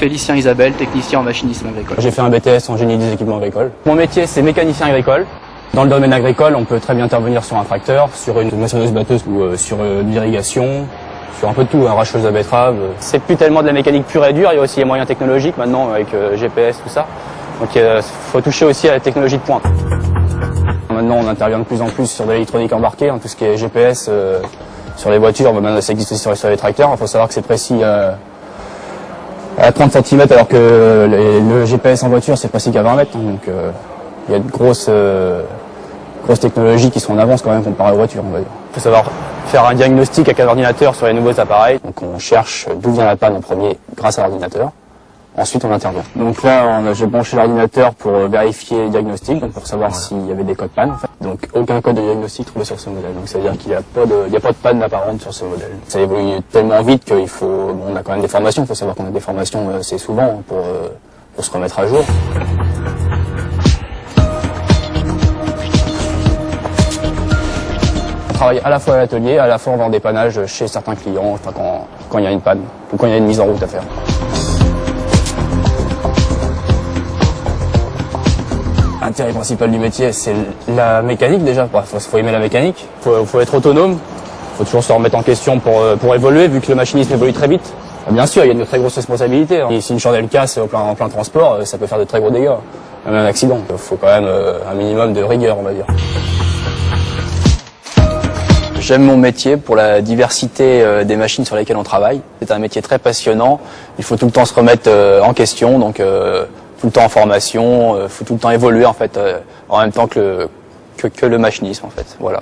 Félicien Isabelle, technicien en machinisme agricole. J'ai fait un BTS en génie des équipements agricoles. Mon métier, c'est mécanicien agricole. Dans le domaine agricole, on peut très bien intervenir sur un tracteur, sur une moissonneuse-batteuse ou sur de l'irrigation, sur un peu de tout, arracheuse à betterave. C'est plus tellement de la mécanique pure et dure, il y a aussi les moyens technologiques maintenant avec GPS, tout ça. Donc il faut toucher aussi à la technologie de pointe. Maintenant, on intervient de plus en plus sur de l'électronique embarquée, tout ce qui est GPS sur les voitures, maintenant ça existe aussi sur les tracteurs. Il faut savoir que c'est précis à 30 cm alors que le GPS en voiture c'est précis qu'à 20 mètres. Donc il y a de grosses technologies qui sont en avance quand même comparé aux voitures, on va dire. Il faut savoir faire un diagnostic avec un ordinateur sur les nouveaux appareils. Donc on cherche d'où vient la panne en premier grâce à l'ordinateur. Ensuite, on intervient. Donc là, j'ai branché l'ordinateur pour vérifier le diagnostic, donc pour savoir s'il y avait des codes panne. En fait. Donc aucun code de diagnostic trouvé sur ce modèle. Donc ça veut dire qu'il n'y a pas de panne apparente sur ce modèle. Ça évolue tellement vite qu'il faut, on a quand même des formations. Il faut savoir qu'on a des formations assez souvent pour se remettre à jour. On travaille à la fois à l'atelier, à la fois on vend des pannages chez certains clients, quand il y a une panne ou quand il y a une mise en route à faire. L'intérêt principal du métier, c'est la mécanique déjà. Faut aimer la mécanique, faut être autonome, faut toujours se remettre en question pour évoluer, vu que le machinisme évolue très vite. Bien sûr, il y a de très grosses responsabilités. Et si une chandelle casse en plein transport, ça peut faire de très gros dégâts, même un accident. Il faut quand même un minimum de rigueur, on va dire. J'aime mon métier pour la diversité des machines sur lesquelles on travaille. C'est un métier très passionnant. Il faut tout le temps se remettre en question, donc tout le temps en formation. Faut tout le temps évoluer en fait, en même temps que le machinisme en fait. Voilà.